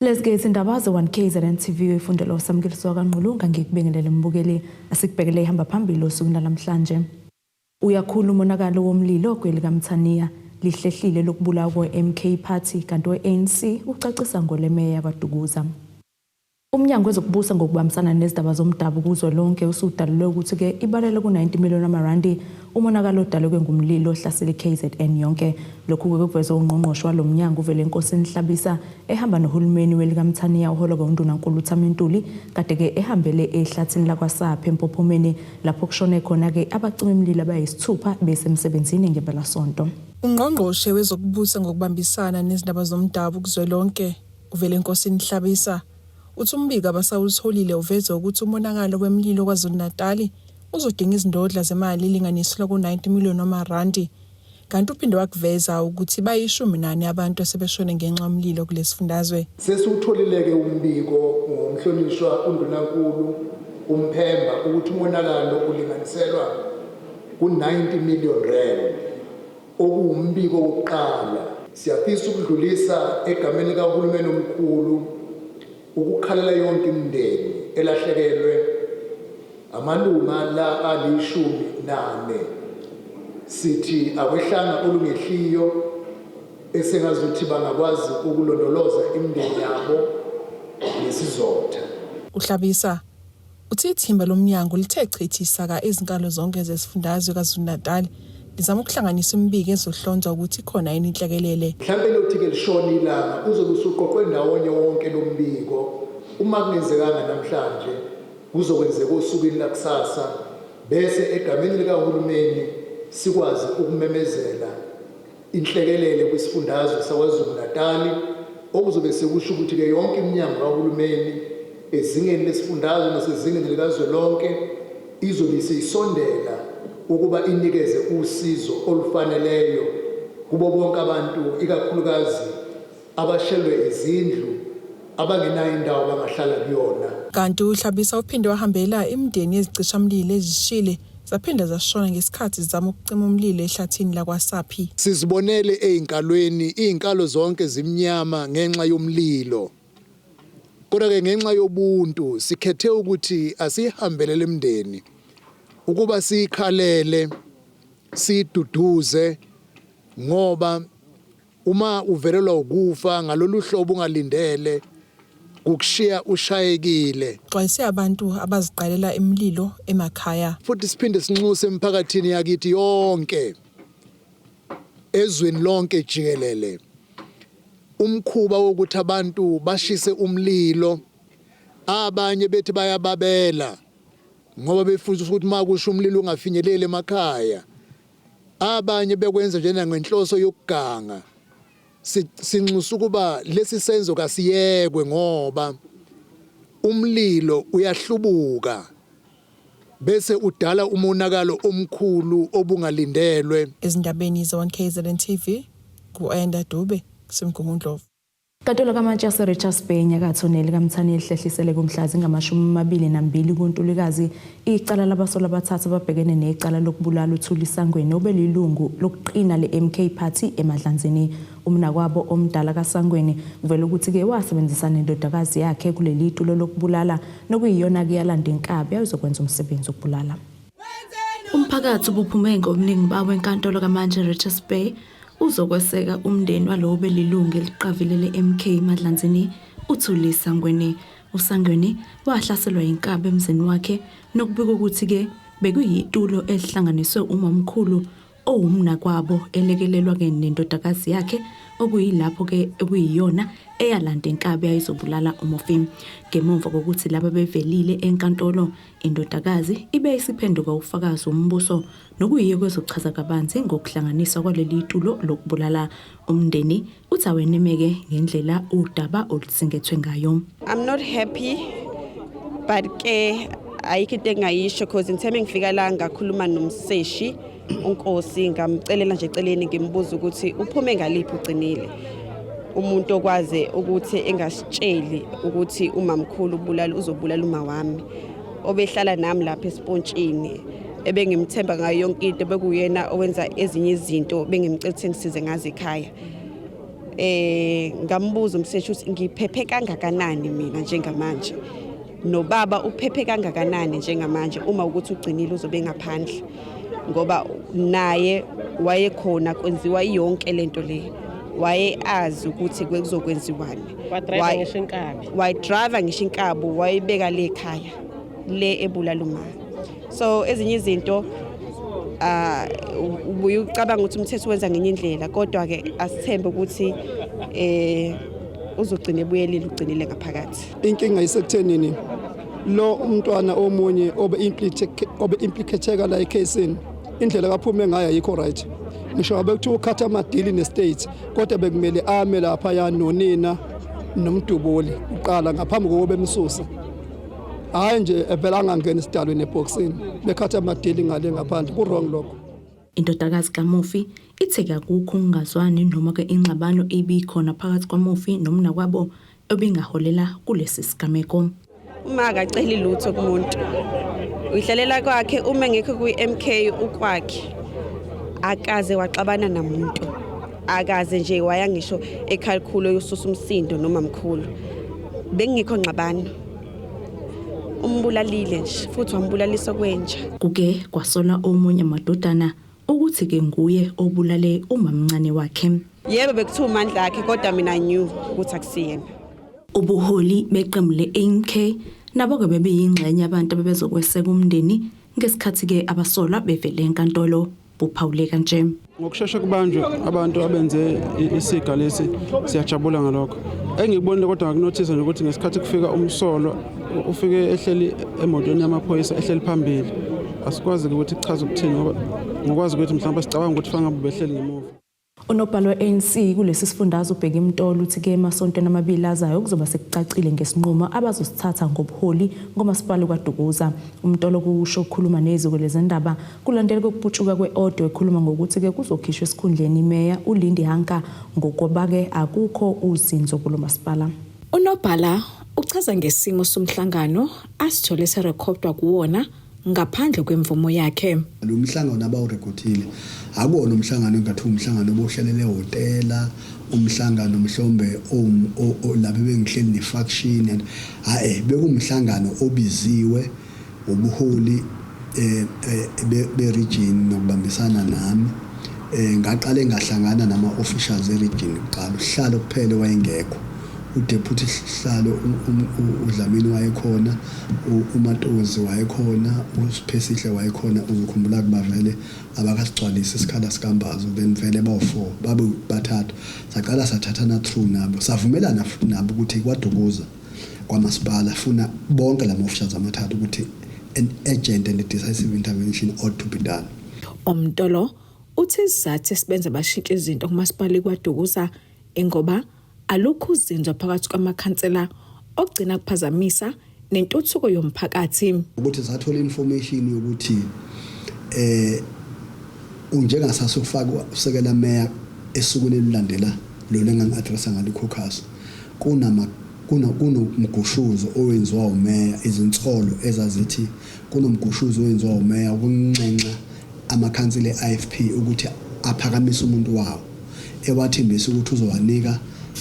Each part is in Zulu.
Let's get indaba ze-1 KZN TV ifundelo samkiliswa kaNqulunga ngikubingelele mbukeli asikubhekele ihamba phambili osuku namhlanje. Uyakhulu umonakalo womlilo kwelikaMthaniya lihlehlile lokubulawa kwe-MK Party kanti we-ANC ucacisa ngolemeya kwaDukuza. Umnyango wezokubusa ngokubambisana nezindaba zomdabu kuzwelonke usudalelwe ukuthi ke ibalele ku-90 million amarandi umonakalo odalwe ngumlilo ohlasela iKZN yonke. Lokhu kuvezwe ungqongqoshe walomnyango uVelenkosi Nhlabisa ehamba nohulumeni welikaMthaniya uHolo kaNdunankulu Thamintuli kade ke ehambele ehlathini lakwaSaphe empophomeni lapho kushone khona ke abacima imlilo abayisithupha besemsebenzini ngebelasonto. Ungqongqoshe wezokubusa ngokubambisana nezindaba zomdabu kuzwelonke uVelenkosi Nhlabisa uthi umbiko abasawutholile uveza ukuthi umonakalo wemlilo kwaZulu-Natal uzodinga izindodla zemali elinganiselwa ku-90 million amarandi kanti uphinde wakuveza ukuthi bayi-14 abantu asebeshone ngenxa yomlilo kulesifundazwe. Sesutholile ke umbiko ngomhlonishwa uNdunankulu uMphemba ukuthi umonakalo ulinganiselwa ku-90 million rand okuwumbiko wokuqala. Siyafisa ukudlulisa egameni likahulumeni omkhulu ukukhalela yonke imindeni elahlekelwe amalunga la ali-14 sithi akwehlanga olungehliyo esengazuthi bangakwazi ukulondoloza imindeni yabo nesizotha. Uhlabisa uthi ithimba lomnyango lithe chithisa izinkalo zonke zesifundazwe kaZulu-Natal lizama ukuhlanganisa imbiko ezohlonza ukuthi khona yini inhlekelele. Mhlambe lothi ke lishona ilanga uzobe usuqoqwe ndawonye wonke lo mbiko. Uma kungenzekanga namhlanje kuzokwenzeka osukwini lakusasa bese egameni likahulumeni sikwazi ukumemezela inhlekelele kwisifundazwe saKwaZulu-Natal okuzobe sekusho ukuthi ke yonke iminyango kahulumeni ezingeni lesifundazwe nasezingeni likazwelonke izobe seyisondela ukuba inikeze usizo olufaneleyo kubo bonke abantu ikakhulukazi abashelwe izindlu abangenayo indawo bangahlala kuyona. Kanti uHlabisa uphinde wahambela imindeni yezicishamlilo ezishile zaphinda zashona ngesikhathi zizama ukucima umlilo ehlathini lakwaSaphi. Sizibonele einkalweni izinkalo zonke zimnyama ngenxa yomlilo. Kodwa ke ngenxa yobuntu sikhethe ukuthi asihambelele imindeni ukuba sikhalele siduduze ngoba uma uvelelwa ukufa ngalolu hlobo ungalindele ukushiya ushayekile. Xwayise abantu abaziqalela imililo emakhaya. Futhi siphinde sinxuse emphakathini yakithi yonke ezweni lonke jikelele umkhuba wokuthi abantu bashise umlilo abanye bethi bayababela ngoba befuna ukuthi makusho umlilo ungafinyeleli emakhaya abanye bekwenza njena ngenhloso yokuganga. Sinxusa ukuba lesi senzo kasiyekwe ngoba umlilo uyahlubuka bese udala umonakalo omkhulu obungalindelwe. Ezindabeni ze-1 KZN TV ku-Ayanda Dube Simgungundlovu. Katolo kaManchester Richards Bay nyakatho nelikaMthaniya lihlehlisele kumhla zingama-22 kuNtulikazi icala labasola abathathu ababhekene necala lokubulala uThuli Sangweni obelilungu lokuqina le-MK Party eMadlanzini. Umnakwabo omdala kaSangweni uvela ukuthi ke wasebenzisana nendodakazi yakhe kuleli tulo lokubulala nokuyiyona ke yalanda inkabi ayizokwenza umsebenzi wokubulala. Umphakathi ubuphume ngomningi bawe enkantolo kaManchester Richards Bay uzokweseka umndeni walowo belilungu eliqavile le-MK Madlanzini uThuli Sangweni. uSangweni wahlaselwa inkabi emzini wakhe nokubika ukuthi ke bekuyitulo elihlanganiswe umamkhulu owumnakwabo elekelelwa ke nendodakazi yakhe okuyilapho ke ekuyiyona eyalanda inkabi ayizobulala uMofim. Ngemuva kokuthi laba bevelile enkantolo indodakazi ibe isiphenduka ufakazi wombuso nokuyiyo kwezochaza kabanzi ngokuhlanganiswa kwaleli tulo lokubulala umndeni uthi awenemeke ngendlela udaba olusingathwe ngayo. I'm not happy but ke ayikho into engayisho because ngitheme ngifika la ngakhuluma nomseshi uNkosi ngamcelela nje eceleni ngimbuza ukuthi uphume ngaliphi ucinile umuntu okwaze ukuthi engasitsheli ukuthi umamkhulu uzobulala uma wami obehlala nami lapha eSpontshini ebengimthemba ngayo yonke into bekuyena owenza ezinye izinto bengimcela ukuthi ngisize ngazi ekhaya ngambuza umseshi ukuthi ngiphephe kangakanani mina njengamanje nobaba uphephe kangakanani njengamanje uma ukuthi ugcinile uzobe ngaphandle ngoba naye wayekhona kwenziwa yonke lento le waye azi ukuthi kuzokwenziwani driver ngisho inkabo wayibeka le ekhaya le ebulaluma so ezinye izinto uyucabanga ukuthi umthetho wenza ngenye indlela kodwa ke asithembe ukuthi uzogcina ebuyelile ugcinile ngaphakathi. Inkinga isekuthenini lo umntwana omunye obe implicateka la ekhasini indlela kaphume ngayo ayikho right. Ngisho ngabe kuthiwa ukhatha amadili nestate kodwa bekumele ame lapha yanonina nomdubuli uqala ngaphambi kokuba emsusa. Hayi nje evela angangena isidalwe neboxini bekhatha amadili ngale ngaphandle ku wrong lokho. Indodakazi kaMufi ithe akukho ungazwani noma ke ingxabano ebikhona phakathi kwaMufi nomnakwabo ebingaholela kulesi sigameko. Uma akaceli lutho kumuntu uyihlalela kwakhe uma ngekho ku-MK ukwakhe akaze waxabana namuntu akaze nje waya ngisho ekhalkulo yosusa umsindo noma mkhulu bengikho ngxabano umbulalile nje futhi wambulalisa kwenja. Kuke kwasola omunye amadodana ukuthi ke nguye obulale umamncane wakhe. Yebo bekuthiwa umandla akhe kodwa mina knew ukuthi akusiyena. Ubuholi beqembu le-ANK nabo ke bebeyingxenye abantu abebezokweseka umndeni ngesikhathi ke abasola bevele enkantolo buphawuleka nje. Ngokusheshsha kubanjwe abantu abenze isiga lesi siyajabula ngalokho. Engikubonile kodwa ngakunothisa nje ukuthi ngesikhathi kufika umsolo ufike ehleli emotweni yamaphoyisa ehleli phambili. Asikwazi ukuthi kuchaza ukuthini ngoba ngokwazi ukuthi mhlawumbe sicabanga ukuthi fanele behleli ngemuva. Unobhala we-ANC kulesi sifundazwe ubheka imtolo uthi ke emasontweni amabili azayo kuzoba sekucacile ngesinqumo abazosithatha ngobuholi ngomasipala kwaDukuza. Umtolo kusho ukukhuluma neziko lezindaba kulandela kokuputshuka kwe-order ekhuluma ngokuthi ke kuzokhishwa esikhundleni imeya uLindi Hanka ngokuba ke akukho uzinzo kulomasipala. Unobhala uchaza ngesimo somhlangano asithole serekhodwa kuwona ngaphandle kwemvumo yakhe. Lo mhlangano abawurekhodile akuwona umhlangano engathi umhlangano obohlelele hotela umhlangano mhlombe lapho bengihleli nefaction bekumhlangano obiziwe ubuholi be-region nokubambisana nami ngaqale ngahlangana nama-officials e-region kuqala uhlalo kuphela wayengekho uDeputy Hlalo uDlamini wayekhona uMatozi wayekhona uSiphesihle wayekhona uzokhumbula kubavele abakasigcwalisa isikhala sikambazo then vele bawu4 babe bathathu saqala sathathana through nabo savumelana futhi nabo ukuthi kwaDukuza kwamasipala funa bonke lama officials amathathu ukuthi an urgent and decisive intervention ought to be done. Umtolo uthi izathu sibenza bashintshe izinto kumasipala kwaDukuza ngoba alukho uzinzo phakathi kwamakhansela ogcina kuphazamisa nentuthuko yomphakathi. Ukuthi sathola information yokuthi unjengasasofakwa usekela mayor esukuni elilandela lo lengangi-addressa ngalo caucus kunomgushuzo owenziwa umeya izinsolo ezazithi kunomgushuzo owenziwa umeya ukunxenxa amakhansela e-IFP ukuthi aphakamise umuntu wawo ewathembisa ukuthi uzowanika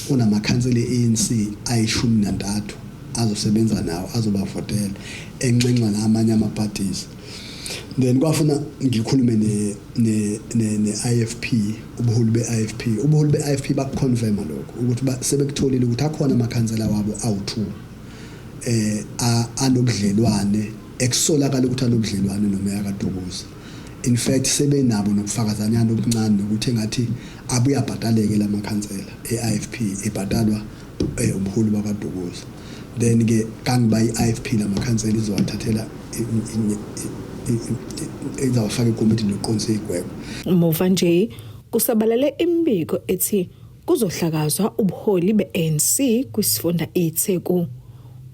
unamakhansela e-ANC ayi-13 azosebenza nawo azobavotela enxenxa namanye ama-parties. Then kwafuna ngikhulume ne-IFP ubuholi be-IFP bakuconfirma lokho ukuthi sebekutholile ukuthi akhona amakhansela wabo awu2 anobudlelwane ekusolakala ukuthi anobudlelwane nomeya kaDukuza. In fact sebenabo nokufakazanyana okuncane ukuthi engathi abuya bhataleke lamakhansela e-IFP ebhatalwa ubuholi bakaDukuza. Then ke kangiba i-IFP lamakhansela izowathathela izawafaka ikomiti loqonse igwebo. Muva nje kusabalale imbiko ethi kuzohlakazwa ubuholi be-ANC kwisifunda iTheku.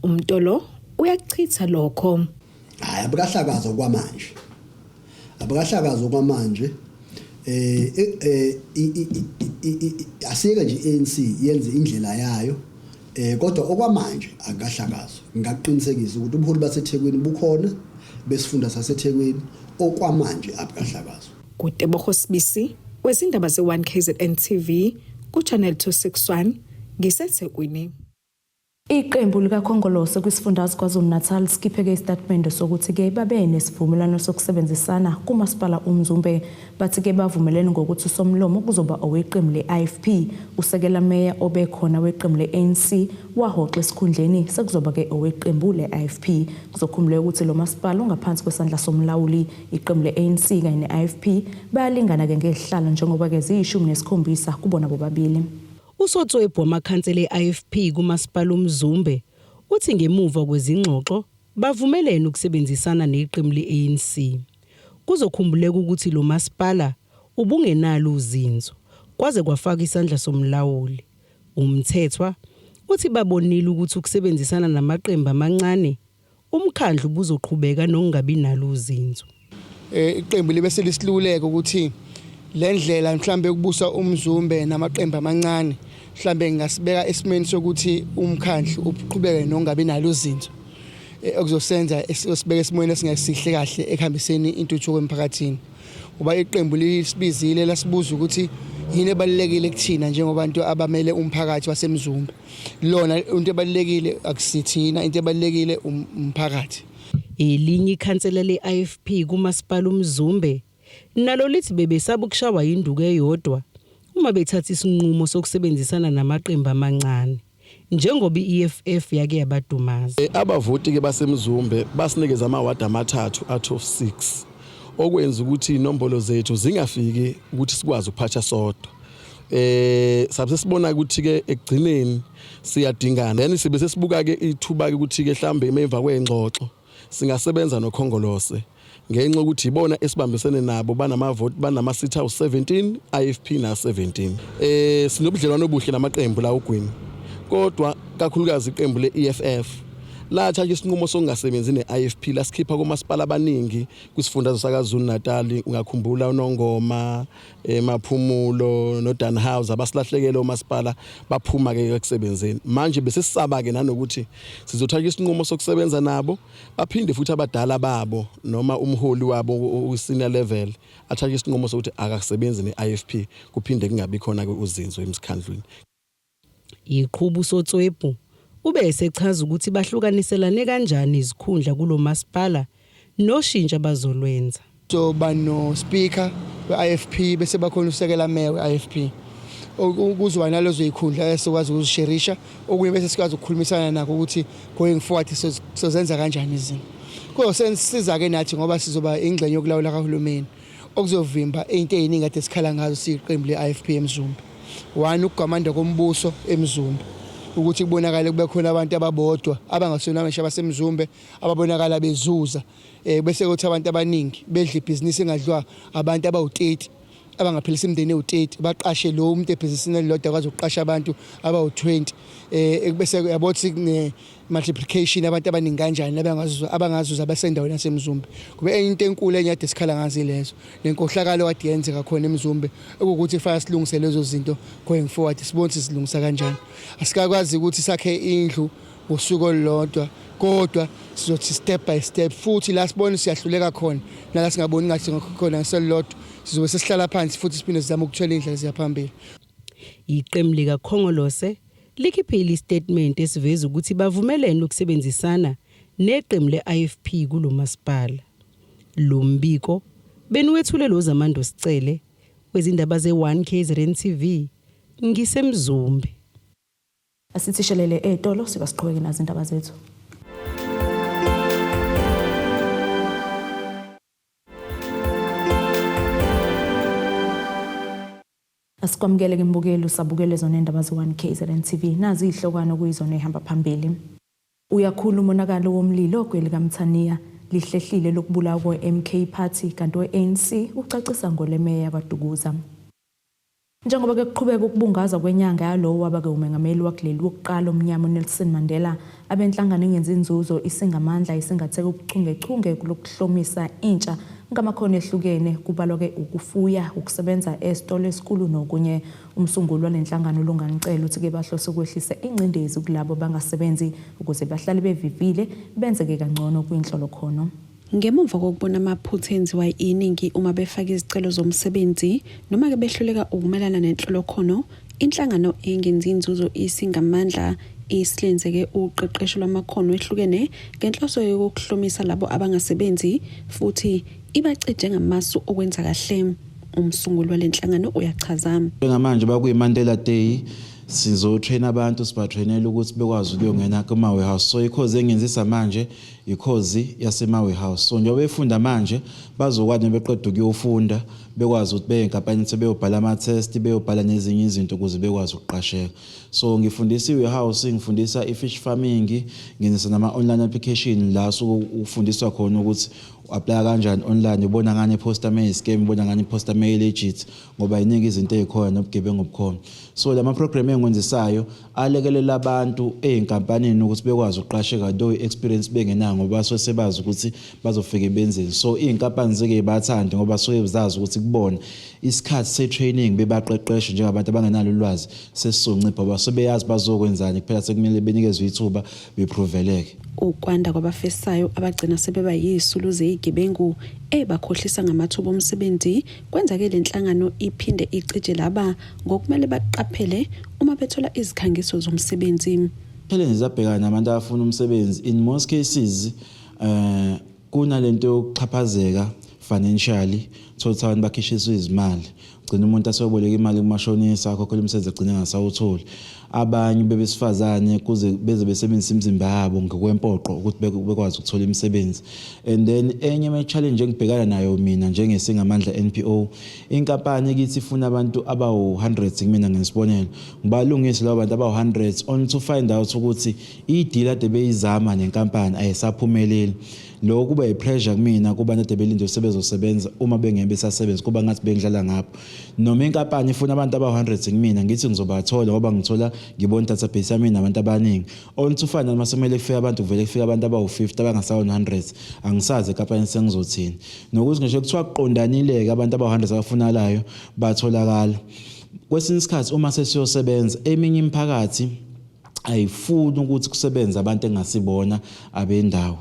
Umtolo uyachitha lokho. Hayi abakahlakazwa kwamanje asiyeka nje ANC yenze indlela yayo kodwa okwamanje akahlakazwa. Ngaqinisekisa ukuthi ubuholi baseThekwini bukhona besifunda saseThekwini okwamanje abakahlakazwa. Kutebogo Sibisi wezindaba ze1KZN TV ku-Channel 261 ngiseThekwini. Iqembu likaKhongolose kwisifundazwe KwaZulu-Natal sikhipheke isitatimende sokuthi-ke babe nesivumelwano sokusebenzisana kumasipala uMzumbe, bathi-ke bavumelene ngokuthi uSomlomo kuzoba oweqembu le-IFP, usekela meya obekhona weqembu le-ANC wahoxa esikhundleni sekuzoba-ke oweqembu le-IFP. Kuzokhumbuleka ukuthi lo masipala ungaphansi kwesandla somlawuli, iqembu le-ANC kanye ne-IFP bayalingana-ke ngezihlalo njengoba-ke ziyi-17 kubona bobabili. Usotswebhu wamakhansela e-IFP kumasipala uMzumbe uthi ngemuva kwezingxoxo bavumelene ukusebenzisana neqembu le-ANC. Kuzokhumbuleka ukuthi lo masipala ubungenalo uzinzo kwaze kwafaka isandla somlawuli. Umthethwa uthi babonile ukuthi ukusebenzisana namaqembu amancane umkhandlu ubuzoqhubeka nokungabi nalo uzinzo. Iqembu libe selisiluleka ukuthi le ndlela mhlambe ukubusa uMzumbe namaqembu amancane mhlambe ngasibeka esimeni sokuthi umkhandlu uqhubeke nokungabi nalo uzinzo okuzosenza esibeka esimweni esingasihle kahle ekuhambiseni intuthuko emphakathini. Uba iqembu lisibizile lasibuza ukuthi yini ebalekile kuthina njengobantu abamele umphakathi waseMzumbe. Lona into ebalekile akusithina, into ebalekile umphakathi. Elinye ikhansela le-IFP kumasipala uMzumbe nalo lithi bebesaba ukushawa induku eyodwa uma bethatha isinqumo sokusebenzisana namaqembu amancane njengoba i-EFF yake yabadumaza. Abavoti ke baseMzumbe basinikeza amawadi amathathu out of 6 okwenza ukuthi inombolo zethu zingafiki ukuthi sikwazi ukuphatha sodwa. Sabe sibona ukuthi ke ekugcineni siyadingana, yani sibe sesibuka ke ithuba ke ukuthi ke mhlambe emva kwengxoxo singasebenza noKhongolose ngenxa ukuthi ibona esibambisene nabo banamavoti banama-seat awu-17 IFP na-17. Sinobudlelwano obuhle namaqembu la uGwini, kodwa kakhulukazi iqembu le-EFF lathatha isinqumo sokungasebenzi ne-IFP lasikhipha kumasipala abaningi kwisifundazwe saKwaZulu-Natal. Ungakhumbula uNongoma, Maphumulo noDanhouse abasilahlekele umasipala baphuma ke ekusebenzeni. Manje bese sisaba ke nanokuthi sizothatha isinqumo sokusebenza nabo, baphinde futhi abadala babo noma umholi wabo u-senior level athatha isinqumo sokuthi akasebenzi ne-IFP, kuphinde kungabi khona ke uzinzo emkhandlwini. Iqhubu Sotswebhu ube esechaza ukuthi bahlukaniselane kanjani izikhundla kulo masipala noshintsha abazolwenza. So bano speaker we-IFP bese bakhona usekela meya we-IFP ukuzwa nalezo ikhundla esikwazi ukuzisherisha okunye bese sikwazi ukukhulumisana nako ukuthi going forward sizozenza kanjani izinto. Kuzosiza ke nathi ngoba sizoba ingxenye yokulawula kahulumeni okuzovimba into eziningi kade sikhala ngazo siqembu le-IFP eMzumbe. One, ukugamanda kombuso eMzumbe ukuthi kubonakala kube khona abantu ababodwa abangasona abasha baseMzumbe ababonakala bezuza, bese kuthi abantu abaningi bedla ibhizinisi engadliwa abantu abawu-30 abangaphilisa imindeni ewu-30 baqashe lo umuntu ebhizinisini elilodwa akwazi ukuqasha abantu abawu-20, bese yabothi ne-multiplication abantu abaningi kanjani abangazuza abasendaweni yaseMzumbe. Kube into enkulu enye kade sikhala ngazo lezo nenkohlakalo kade yenzeka khona eMzumbe ukuthi kufanele silungise lezo zinto going forward, sibone silungisa kanjani. Asikakwazi ukuthi sakhe indlu usuku olulodwa, kodwa sizothi step by step futhi la sibone siyahluleka khona nala singaboni ngathi khona ngeselilodwa sizobe sesihlala phansi futhi siphinde sizama ukuthola indlela ziyaphambili. Iqembu likaKhongolose likhiphile istatement esiveza ukuthi bavumelene ukusebenzisana neqembu le-IFP kulo masipala. Lo mbiko benuwethule lo Zamando Sicele wezindaba ze1 KZN TV ngiseMzumbe. Asithishelele etolo sikasiqhubeke nazo indaba zethu. Asikwamukele ke mbukeli usabukele zona indaba ze1 KZN TV nazi ihlokwana kuyizona ehamba phambili. Uyakhula umonakalo womlilo kwelikaMthaniya lihlehlile lokubulawa kwe-MK Party kanti we-ANC ucacisa ngolemeya kwaDukuza. Njengoba ke kuqhubeka ukubungaza kwenyanga yalowo waba ke umengameli wakuleli wokuqala omnyama uNelson Mandela abenhlangano engenza inzuzo isingamandla isingatheka ukuchungechunge lokuhlomisa intsha ngamakhono ehlukene kubalwa ke ukufuya, ukusebenza esitolo esikhulu nokunye. Umsunguli walenhlangano longanicela uthi ke bahlose ukwehlisa ingcindezi kulabo bangasebenzi ukuze bahlale bevivile benze ke kangcono kwinhlolo khono. Ngemuva kokubona amaphutha enziwa iningi uma befaka izicelo zomsebenzi noma ke behluleka ukumelana nenhlolo khono, Inhlangano engenzi inzuzo isingamandla isihlinzeke uqeqesho lwamakhono ehlukene ngenhloso yokuhlomisa labo abangasebenzi futhi ibacije ngamasu okwenza kahle. Umsunguli walenhlangano uyachaza. Njengamanje bakuyimandela Day sizotrain abantu sibatrainela ukuthi bekwazi ukuyongena kuma warehouse. So ikhozi engenzisa manje ikhozi yasema warehouse. So njengoba befunda manje bazokwazi beqeda ukuyofunda bekwazi ukuthi beyinkampani sebeyobhala ama test beyobhala nezinye izinto ukuze bekwazi ukuqasheka. So ngifundisa iwarehouse, ngifundisa ifish farming, ngenza nama online application la so ufundiswa khona ukuthi apply kanjani online, ubona ngani poster mail scam, ubona ngani poster mail legit ngoba iningi izinto ezikhona nobugebengu obukhona. So lama program engiwenzisayo alekelela abantu einkampanini ukuthi bekwazi ukuqasheka do experience bengenayo ngoba sebazi ukuthi bazofika benzeni. So inkampani zike bathanda ngoba soke bezazi ukuthi kubona isikhathi se training bebaqeqesha njengabantu abangenalo ulwazi sesizoncipha basebeyazi bazokwenzani kuphela sekumele benikezwe ithuba beproveleke. Ukwanda kwabafesayo abagcina sebeba yisulu zezigebengu ebakhohlisa ngamathuba omsebenzi kwenza ke lenhlangano iphinde icije laba ngokumele baqaphele uma bethola izikhangiso zomsebenzi. Challenge zabhekana nabantu abafuna umsebenzi in most cases kunalento yokuxhaphazeka financially total bakhishiswa izimali ugcina umuntu aseboleka imali kumashonisa akho khona umsebenzi egcina ngasawutholi. Abanye bebesifazane kuze beze besebenzisa imizimba yabo ngokwempoqo ukuthi bekwazi ukuthola imisebenzi. And then enye challenge engibhekana nayo mina njengesingamandla NPO inkampani kithi ifuna abantu abawu100 kumina ngesibonelo ngibalungise labo bantu abawu100 only to find out ukuthi i-deal ade beyizama nenkampani ayisaphumeleli. Lokho kuba ipressure kumina kuba nade belinde usebenza uma bengebe sasebenza kuba ngathi bengidlala ngapho. Noma inkampani ifuna abantu abawu100 kumina ngithi ngizobathola ngoba ngithola ngibona database yami nabantu abaningi. On to find mase kumele kufike abantu kuvele kufike abantu abawu50 abangasawu100 angisazi inkampani sengizothini. Nokuthi ngisho kuthiwa kuqondanile abantu abawu100 abafunalayo batholakala. Kwesinye isikhathi uma sesiyosebenza eminye imiphakathi ayifuni ukuthi kusebenze abantu engasibona abendawo.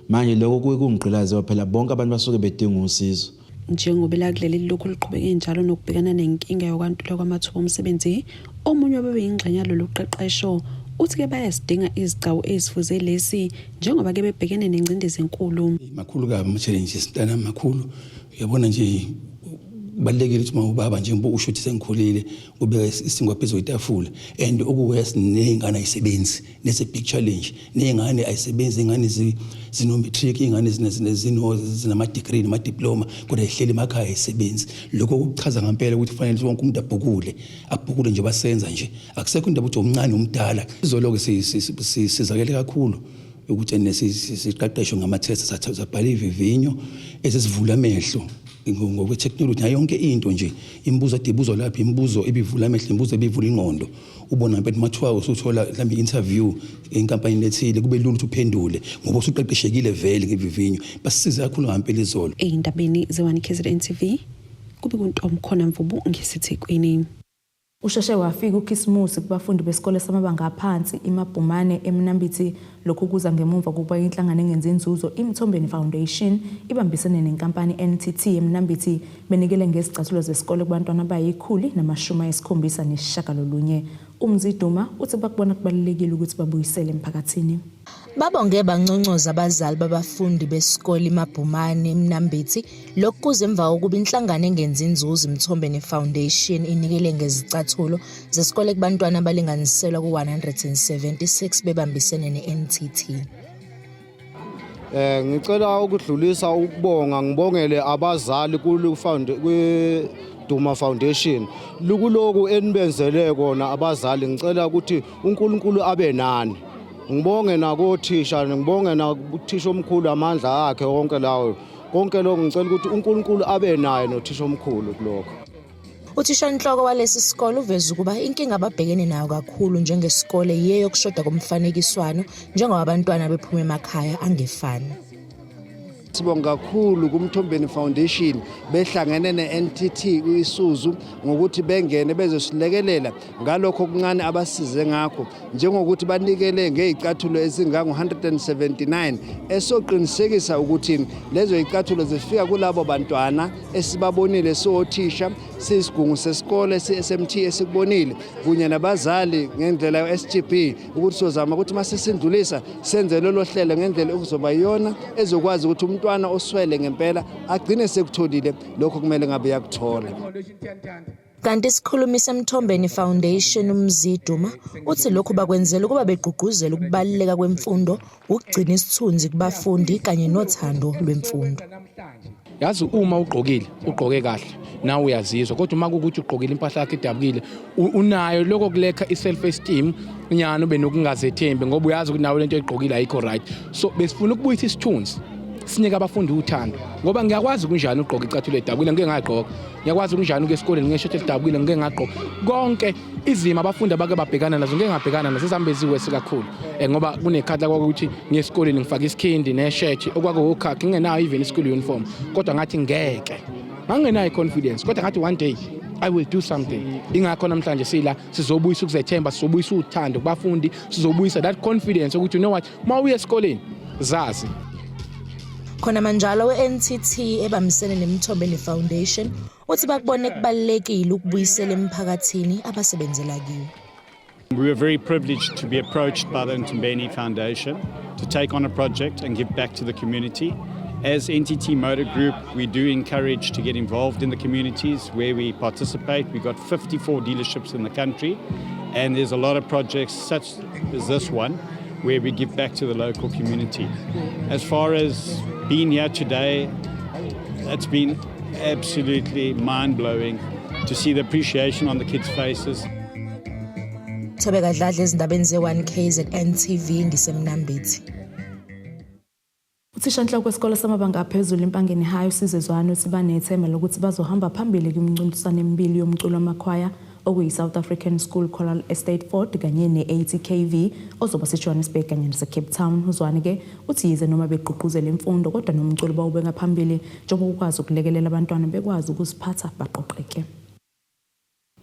Manje lokho kuyikungqilaza phela bonke abantu basuke bedinga usizo. Njengoba lakuleli lokho liqhubeke njalo nokubhekana nenkinga yokwantula kwamathuba omsebenzi omunye obeyingxenye lokuqeqesho uthi ke bayasidinga izigcawu ezifuze lesi njengoba ke bebhekene nengcindezi enkulu. Makhulu kabi ama challenges ntana makhulu uyabona nje balekile ukuthi mawubaba nje usho ukuthi sengikhulile kubeka isingwa phezulu kwetafula and okuwes nengane ayisebenzi nese big challenge nengane ayisebenzi ingane zinometric ingane zinama degree nama diploma kodwa ihleli emakhaya ayisebenzi. Lokho kuchaza ngempela ukuthi kufanele wonke umuntu abhukule nje basenza nje akusekho indaba ukuthi umncane umdala izoloke sizakele kakhulu ukuthi nesiqeqesho ngama tests sabhala ivivinyo esesivula amehlo ngokwe technology nayo yonke into nje imibuzo edibuzwa lapha imibuzo ebivula amehlo imibuzo ebivula ingqondo ubona ngempela mathiwa usuthola mhlambe interview enkampani lethile kube lula ukuthi uphendule ngoba usuqeqeshekile vele ngevivinyo basisiza kakhulu ngempela izolo. Eyindabeni ze1 KZN TV kube kuntombi khona Mvubu ngisithekweni. Usheshe wafika uKhisimusi kubafundi besikole samabanga aphansi iMabhumane eMnambithi lokhu kuza ngemuva kuba inhlangano engenzi inzuzo iMthombeni Foundation ibambisene nenkampani NTT eMnambithi benikele ngezicathulo zesikole kubantwana abayi179. Umziduma uthi bakubona kubalulekile ukuthi babuyisele emphakathini. Babonge banconcoza abazali babafundi besikole iMabhumane eMnambithi lokhu kuze emva kokuba inhlangano engenzi inzuzo iMthombeni Foundation inikele ngezicathulo zesikole kubantwana abalinganiselwa ku176 bebambisene neNTT. Ngicela ukudlulisa ukubonga ngibongele abazali Duma Foundation lukuloku enibenzele kona abazali ngicela ukuthi uNkulunkulu abe nani. Ngibonge nakothisha ngibonge nakuthisha omkhulu amandla akhe wonke lawo konke lokho ngicela ukuthi uNkulunkulu abe naye nothisha omkhulu kulokho. Uthisha inhloko walesi sikole uveza ukuba inkinga ababhekene nayo kakhulu njengesikole yiyo kushoda komfanekiswano njengoba abantwana bephuma emakhaya angefani. Sibonga kakhulu kuMthombeni Foundation behlangene neNTT uIsuzu ngokuthi bengene bezosilekelela ngalokho okuncane abasize ngakho njengokuthi banikele ngezicathulo ezingango 179 esoqinisekisa ukuthi lezo izicathulo zifika kulabo bantwana esibabonile soothisha sisigungu sesikole seSMT esikubonile kunye nabazali ngendlela yeSGB ukuthi sozama ukuthi masisindlulisa senze lolo hlelo ngendlela okuzoba yona ezokwazi ukuthi umntwana oswele ngempela agcine sekutholile lokho kumele ngabe yakuthola. Kanti isikhulumi seMthombeni Foundation uMziduma uthi lokhu bakwenzela ukuba begqugquzela ukubaluleka kwemfundo, ukugcina isithunzi kubafundi kanye nothando lwemfundo. Yazi uma ugqoke kahle nawe uyazizwa kodwa uma kukuthi ugqokile impahla yakhe edabukile unayo lokho kulekha iself esteem unyana ube nokungazethembi ngoba uyazi ukuthi nawe lento egqokile ayikho right. So besifuna ukubuyisa isithunzi sinika abafundi uthando ngoba ngiyakwazi kunjani ugqoka icathulo edabukile ngeke ngagqoka, ngiyakwazi kunjani uke esikoleni ngeshirt edabukile ngeke ngagqoka, konke izimo abafundi abake babhekana nazo ngeke ngabhekana nazo sizambeziwe sikakhulu ngoba kunekhatla ukuthi ngesikoleni ngifaka isikhindi neshirt okwakukhakhi ngingenayo even school uniform kodwa ngathi ngeke ngangenayo confidence kodwa ngathi one day I will do something. Ingakho namhlanje sila sizobuyisa ukuzethemba, sizobuyisa uthando kubafundi, sizobuyisa that confidence ukuthi you know what mawuye esikoleni zazi. Khona manjalo weNTT ebamisene neMthombeni Foundation uthi bakubone kubalekile ukubuyisela emphakathini abasebenzela kiwo. We were very privileged to be approached by the Mthombeni Foundation to take on a project and give back to the community. As NTT Motor Group, we do encourage to get involved in the communities where we participate. We've got 54 dealerships in the country, and there's a lot of projects such as this one where we give back to the local community. As far as being here today, it's been absolutely mind-blowing to see the appreciation on the kids' faces. Thobeka Dladla ezindabeni ze1KZN TV ngisemnambithi. Uthishanhloko kwesikole samabanga aphezulu eMpangeni High uSizezwane uthi banethemba lokuthi bazohamba phambili kumncintiswano emibili yomculo wamakhwaya okuyi-South African School Choral Estate Fort kanye ne-ATKV ozoba seJohannesburg kanye naseCape Town. Uzwane-ke uthi yize noma begqugquzela imfundo kodwa nomculo bawubeka phambili njengoba ukwazi ukulekelela abantwana bekwazi ukuziphatha baqoqeke.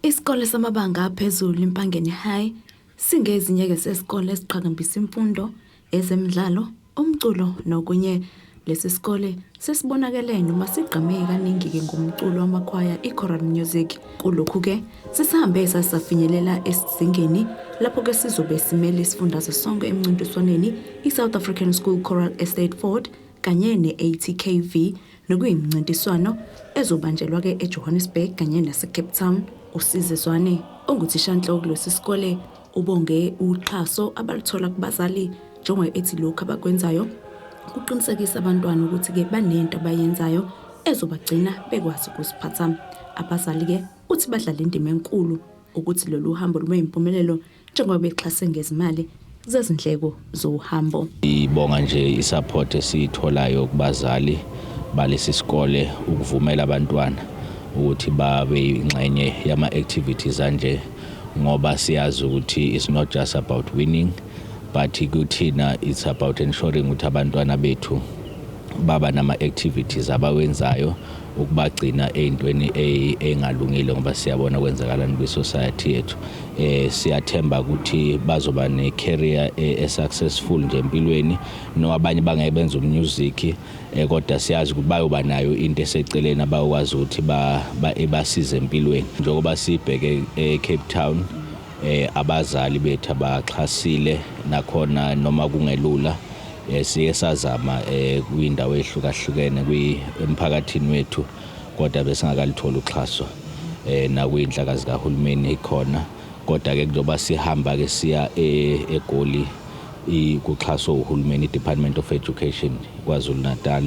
Isikole samabanga aphezulu eMpangeni High singezinye sesikole esiqhakambisa imfundo, ezemidlalo, umculo nokunye. Lesi sikole sesibonakele noma sigqame kaningi ngomculo wamakhwaya ichoral music. Kulokhu ke sisahambe safinyelela esizingeni lapho ke sizobe simele isifundazwe sonke emncintiswaneni iSouth African School Choral Estate Fort kanye neATKV nokuyimncintiswano ezobanjelwa ke eJohannesburg kanye naseCape Town. uSizezwane onguthishanhloko kulesi sikole ubonge uxhaso abaluthola kubazali njengoba ethi lokho abakwenzayo kuqinisekisa abantwana ukuthi ke banento abayenzayo ezobagcina bekwazi ukuziphatha. Abazali ke uthi badlala indima enkulu ukuthi lolu hambo lube impumelelo njengoba bexhase ngezimali zezindleko zohambo. Ibonga nje isupport esitholayo kubazali balesi sikole ukuvumela abantwana ukuthi babe ingxenye yama activities anje ngoba siyazi ukuthi it's not just about winning but kuthina it's about ensuring ukuthi abantwana bethu baba nama activities abawenzayo ukubagcina ezintweni engalungile ngoba siyabona kwenzakalani kwi-society yethu. Siyathemba ukuthi bazoba ne-career successful nje empilweni nobanye bangayenza umusic kodwa siyazi ukuthi bayoba nayo into eseceleni abakwazi ukuthi basize empilweni njengoba sibheke eCape Town. Abazali bethu abaxhasile nakhona noma kungelula siye sazama kwindawo ehlukahlukene kwemphakathini wethu kodwa besingakalithola uxhaso na kwinhlaka zikahulumeni ikhona kodwa ke kuzoba sihamba ke siya eGoli kuxhaso uhulumeni iDepartment of Education kwaZulu Natal.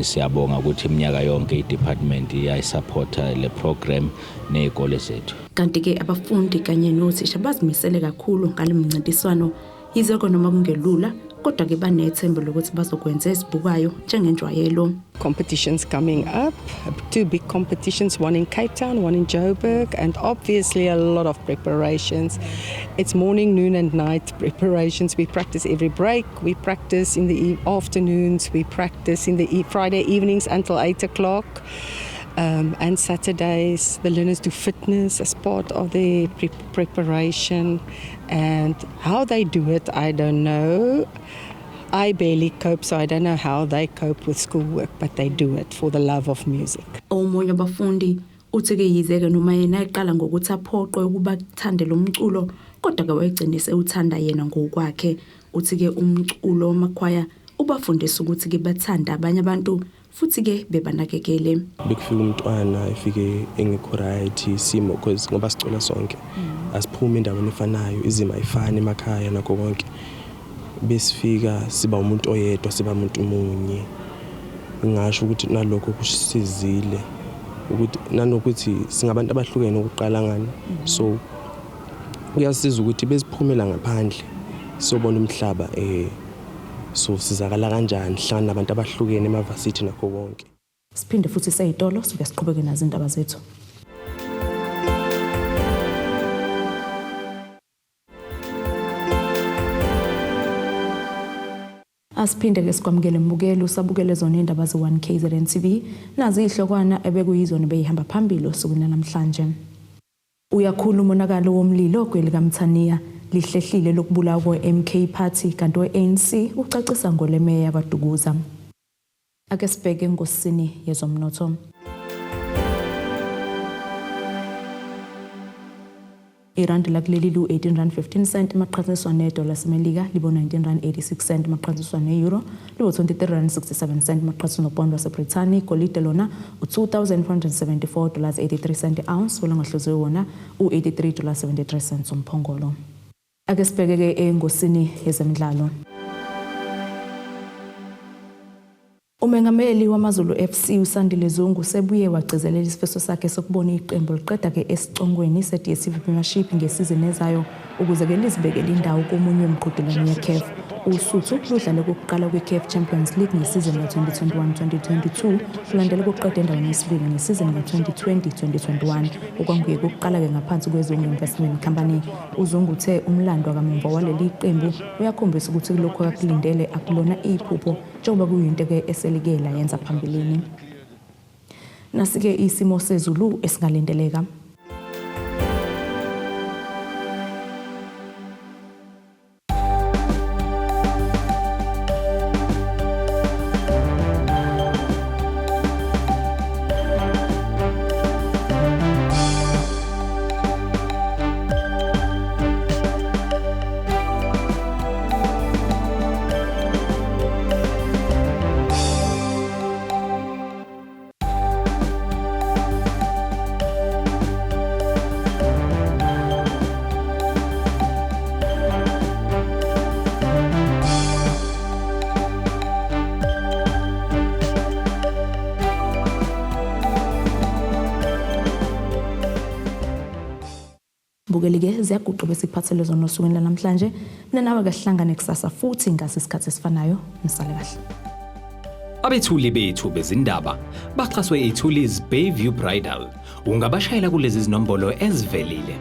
Siyabonga ukuthi iminyaka yonke iDepartment iyayisupporta le program nezikole zethu. Kanti ke abafundi kanye nothisha bazimisele kakhulu ngale mncintiswano yize noma kungelula kodwa ke banethemba lokuthi bazokwenza esibukayo njengenjwayelo. Competitions coming up, 2 big competitions, one in Cape Town, one in Joburg, and obviously a lot of preparations. It's morning, noon and night preparations. We practice every break, we practice in the afternoons, we practice in the Friday evenings until 8 o'clock. And Saturdays, the learners do fitness as part of their preparation. And how they do it, I don't know. I barely cope, so I don't know how they cope with schoolwork, but they do it for the love of music. Omunye abafundi uthi ke yizeke noma yena eqala ngokuthi aphoqwe ukuba kuthande lo mculo, kodwa ke wayegcinise uthanda yena ngokwakhe. Uthi ke umculo wamakhwaya ubafundisa ukuthi ke bathanda abanye abantu futhi ke bebanakekele. Bekufika umntwana efike engekho right isimo because ngoba sicula sonke asiphuma endaweni efanayo, izima ayifani emakhaya nakho konke. Besifika siba umuntu oyedwa, siba umuntu munye. Ngisho ukuthi nalokho kusizile ukuthi nanokuthi singabantu abahlukene ukuqala ngani. So kuyasiza ukuthi besiphumela ngaphandle sobona umhlaba so sizakala kanjani hlangana nabantu abahlukene emavasithi nakho konke. Siphinde futhi sayitolo sibe siqhubeke nazo indaba zethu. Asiphinde ke sikwamukele mbukelo usabukele zona indaba ze1 KZN TV nazi ihlokwana ebekuyizona beyihamba phambili osukwini namhlanje. Uyakhula umonakalo womlilo kwelika Mthaniya lihlehlile lokubulawa kwe-MK Party kanti we-ANC ucacisa ngolemeya kwaDukuza. Ake sibheke ngosini yezomnotho. Irandi lakuleli lu 18.15 cent maqhathaniswa nedola semelika libo 19.86 cent maqhathaniswa neeuro libo 23.67 cent maqhathaniswa nopound waseBrithani. Golide lona $2,474.83 cent ounce olangahluziwe wona u$83.73 cents umphongolo. Ake sibheke engosini yezemidlalo. Umengameli wamaZulu FC uSandile Zungu sebuye wagcizelela isifiso sakhe sokubona iqembu liqeda ke esicongweni se-DStv Premiership ngesizini ezayo ukuze ke lizibekele indawo komunye wemqhudelwano yeCAF. USuthu ludlale kokuqala kweCAF Champions League ngesizini ka-2021-2022 kulandela kokuqeda endaweni yesibili ngesizini ka-2020-2021 okwanguye kokuqala ke ngaphansi kweZungu Investment Company. uZungu uthe umlando kamuva waleli qembu uyakhombisa ukuthi lokho akakulindele akulona iphupho njengoba kuyinto ke eselikela yenza phambilini. Nasike isimo sezulu esingalindeleka. Bukelike ziyaguqa besikuphathele zona osukwini namhlanje nenawe kahlangane kusasa futhi ngase isikhathi esifanayo nisale kahle. Abethuli bethu bezindaba baxhaswe iThulis Bayview Bridal. Ungabashayela kulezi zinombolo ezivelile.